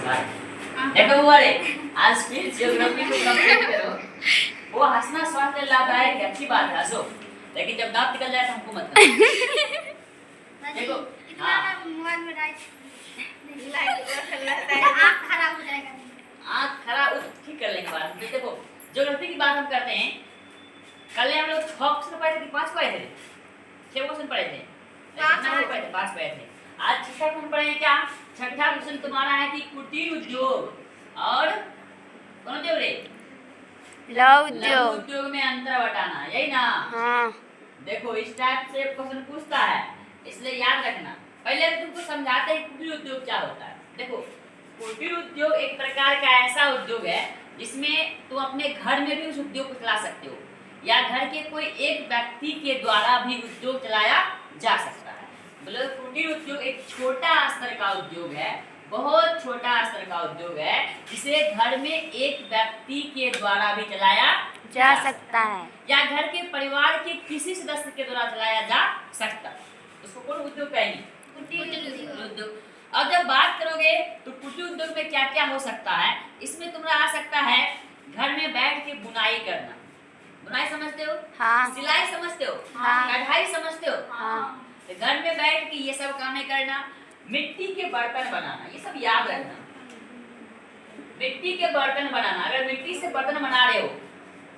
देखो वाले आज फिर ज्योग्राफी को कंप्लीट करो। वो हंसना स्वास्थ्य लाभदायक है, अच्छी बात है, हंसो, लेकिन जब दांत निकल जाए तो हमको मत हंसो। देखो हाँ, आँख खराब ठीक कर लेंगे बात। देखो ज्योग्राफी की बात हम करते हैं। कल हम लोग 6 क्वेश्चन पढ़े थे कि 5 पढ़े थे? 6 क्वेश्चन पढ़े थे, 5 पढ़े थे। आज छठा क्वेश्चन पढ़ेंगे। क्या छठा क्वेश्चन तुम्हारा है कि कुटीर उद्योग और कौन उद्योग रे? लघु उद्योग में अंतर बताना, यही ना? हाँ। देखो इस टाइप से क्वेश्चन पूछता है, इसलिए याद रखना। पहले तुमको समझाते हैं कुटीर उद्योग क्या होता है। देखो कुटीर उद्योग एक प्रकार का ऐसा उद्योग है जिसमें तुम अपने घर में भी उस उद्योग को चला सकते हो, या घर के कोई एक व्यक्ति के द्वारा भी उद्योग चलाया जा सकता है। मतलब कुटीर उद्योग एक छोटा स्तर का उद्योग है, बहुत छोटा स्तर का उद्योग है, जिसे घर में एक व्यक्ति के द्वारा भी चलाया जा सकता है, या घर के परिवार के किसी सदस्य के द्वारा चलाया जा सकता है। उसको कौन उद्योग कहेंगे? कुटीर उद्योग। अब जब बात करोगे तो कुटीर उद्योग में क्या क्या हो सकता है, इसमें तुम्हारा आ सकता है घर में बैठ के बुनाई करना। बुनाई समझते हो? हाँ। सिलाई समझते हो? हाँ। कढ़ाई समझते हो? हाँ। तो घर में बैठ के ये सब कामें करना। मिट्टी के बर्तन बनाना, ये सब याद रखना। मिट्टी के बर्तन बनाना, अगर मिट्टी से बर्तन बना रहे हो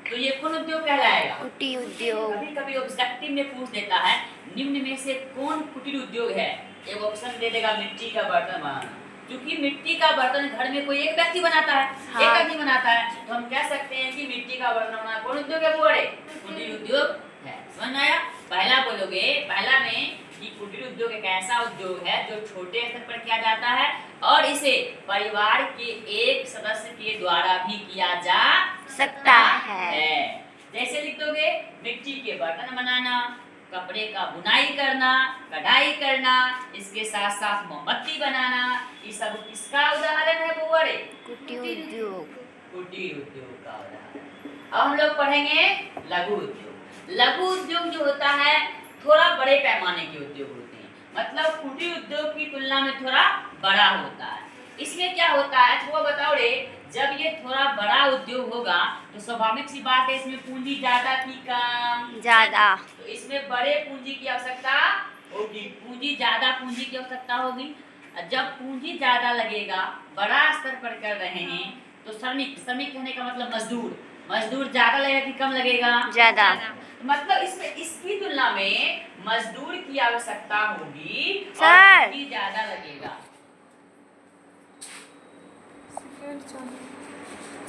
तो ये कौन उद्योग कहलाएगा? कुटीर उद्योग। कभी कभी ऑब्जेक्टिव में पूछ देता है निम्न में से कौन कुटीर उद्योग है, एक ऑप्शन दे देगा मिट्टी का बर्तन बनाना। क्योंकि मिट्टी का बर्तन घर में कोई एक व्यक्ति बनाता है, हाँ। एक आदमी बनाता है, तो हम कह सकते हैं कि मिट्टी का बर्तन बनाना कौन उद्योग है? बुआड़े कुटीर उद्योग है। समझ आया? पहला बोलोगे, पहला में कि कुटीर उद्योग एक ऐसा उद्योग है जो छोटे स्तर पर किया जाता है और इसे परिवार के एक सदस्य के द्वारा भी किया जा सकता है। जैसे लिख दोगे मिट्टी के बर्तन बनाना, कपड़े का बुनाई करना, कढ़ाई करना, इसके साथ साथ मोमबत्ती बनाना, ये सब किसका उदाहरण है बुआड़े? कुटीर उद्योग। कुटीर उद्योग का उदाहरण। अब हम लोग पढ़ेंगे लघु उद्योग। लघु उद्योग जो होता है थोड़ा बड़े पैमाने के उद्योग होते हैं, मतलब कुटीर उद्योग की तुलना में थोड़ा बड़ा होता है। इसमें क्या होता है थोड़ा बताओ रे। जब ये थोड़ा बड़ा उद्योग होगा तो स्वाभाविक सी बात है इसमें पूंजी ज्यादा की कम? ज्यादा। तो इसमें बड़े पूंजी की आवश्यकता होगी, ज्यादा पूंजी की आवश्यकता होगी। जब पूंजी ज्यादा लगेगा, बड़ा स्तर पर कर रहे हैं, तो श्रमिक कहने का मतलब मजदूर ज्यादा लगेगा कि कम लगेगा? ज्यादा। मतलब इसमें इसकी तुलना में मजदूर की आवश्यकता होगी और सर पूंजी ज्यादा लगेगा।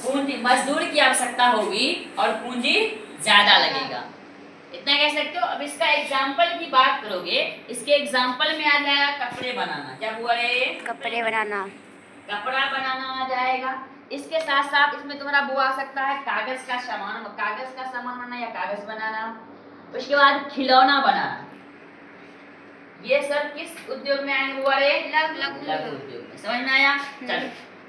पूंजी मजदूर की आवश्यकता होगी और पूंजी ज्यादा लगेगा, इतना कह सकते हो। अब इसका एग्जाम्पल की बात करोगे, इसके एग्जाम्पल में आ जाएगा कपड़े बनाना। क्या हुआ रे? कपड़े बनाना। कपड़ा बनाना आ जाएगा। इसके साथ साथ इसमें तुम्हारा वो आ सकता है कागज का सामान बनाना या कागज बनाना। उसके बाद खिलौना बनाना। ये सब किस उद्योग में आएंगे? वो लघु उद्योग में। समझ में आया? चलो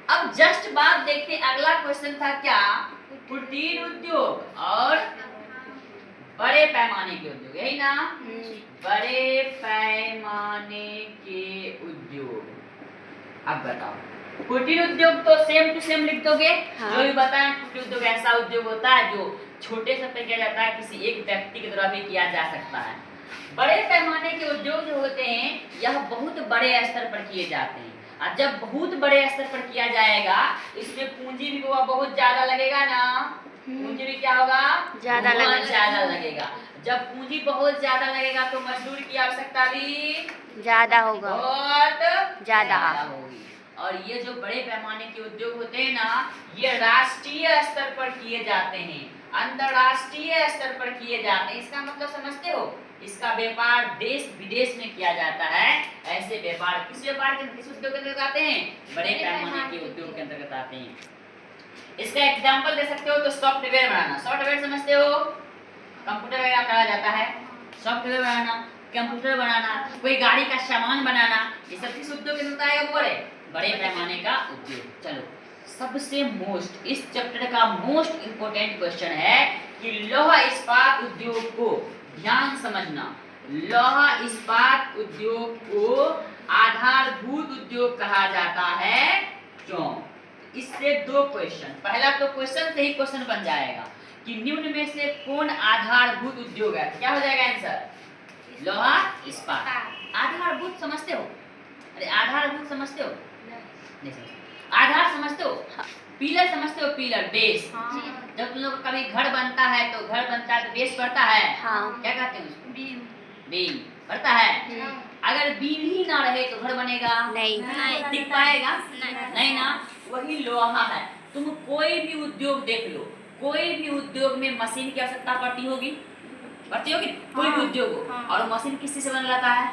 अब जस्ट बात देखते, अगला क्वेश्चन था क्या? कुटीर उद्योग और बड़े पैमाने के उद्योग, यही ना? बड़े पैमाने के उद्योग। अब बताओ कुटीर उद्योग तो सेम टू सेम लिख दोगे। हाँ। जो भी बताएं कुटीर उद्योग ऐसा उद्योग होता है जो छोटे स्तर पर किया जाता है, किसी एक व्यक्ति के द्वारा भी किया जा सकता है। बड़े पैमाने के उद्योग जो होते हैं यह बहुत बड़े स्तर पर किए जाते हैं, और जब बहुत बड़े स्तर पर किया जाएगा इसमें पूंजी भी बहुत ज्यादा लगेगा ना? पूंजी भी क्या होगा? ज्यादा लगेगा। जब पूंजी बहुत ज्यादा लगेगा तो मजदूर की आवश्यकता भी ज्यादा होगा, बहुत ज्यादा होगी। और ये जो बड़े पैमाने के उद्योग होते हैं ना, ये राष्ट्रीय स्तर पर किए जाते हैं, अंतरराष्ट्रीय स्तर पर किए जाते हैं। इसका मतलब समझते हो? इसका व्यापार देश विदेश में किया जाता है। ऐसे व्यापार किस उद्योग के अंतर्गत आते हैं? बड़े पैमाने के उद्योग के अंतर्गत आते हैं। इसका एग्जाम्पल दे सकते हो तो सॉफ्टवेयर बनाना। सॉफ्टवेयर समझते हो? कंप्यूटर वगैरह कहा जाता है। सॉफ्टवेयर बनाना, कंप्यूटर बनाना, कोई गाड़ी का सामान बनाना, ये सब किस उद्योग के अंतर्गत आएगा? बोले बड़े पैमाने का उद्योग। चलो सबसे मोस्ट, इस चैप्टर का मोस्ट इंपोर्टेंट क्वेश्चन है कि लौह इस्पात उद्योग को, ध्यान समझना, लौह इस्पात उद्योग को आधारभूत उद्योग कहा जाता है चौक। इससे दो क्वेश्चन, पहला तो क्वेश्चन से ही क्वेश्चन बन जाएगा कि निम्न में से कौन आधारभूत उद्योग है। क्या हो जाएगा आंसर? लोहा इस्पात। आधारभूत समझते हो? अरे आधारभूत समझते हो? नहीं समझते। आधार समझते हो? पिलर समझते हो? Pillar, base. जब तुम लोग कभी घर बनता है तो घर बनता है तो बेस पड़ता है। हाँ। क्या कहते हैं उसको? बीम पड़ता है। अगर बीम ही ना रहे तो घर बनेगा? नहीं। टिक पाएगा? नहीं ना। वही लोहा है। तुम कोई भी उद्योग देख लो, कोई भी उद्योग में मशीन की आवश्यकता पड़ती होगी, पड़ती होगी? कोई भी उद्योग हो, और मशीन किस चीज से बन जाता है?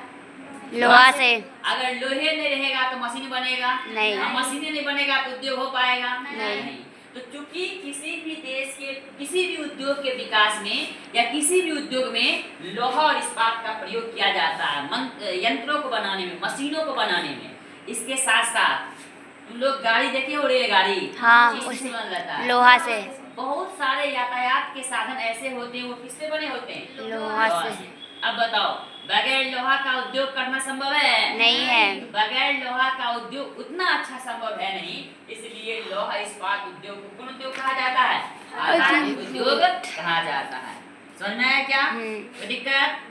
लोहा से। अगर लोहे नहीं रहेगा तो मशीन बनेगा? नहीं। मशीन नहीं बनेगा तो उद्योग हो पाएगा? नहीं। तो चूंकि किसी भी देश के किसी भी उद्योग के विकास में या किसी भी उद्योग में लोहा और इस्पात का प्रयोग किया जाता है, यंत्रों को बनाने में, मशीनों को बनाने में। इसके साथ साथ तुम लोग गाड़ी देखे हो? रेलगाड़ी। हाँ, किससे उससे बन जाता है? लोहा से। बहुत सारे यातायात के साधन ऐसे होते हैं, वो किससे बने होते हैं? लोहा से। अब बताओ, बगैर लोहा का उद्योग करना संभव है? नहीं है। बगैर लोहा का उद्योग उतना अच्छा संभव है नहीं, इसलिए लोहा इस्पात उद्योग को कौन उद्योग कहा जाता है? आधारभूत उद्योग कहा जाता है। समझ में आया क्या? कोई दिक्कत?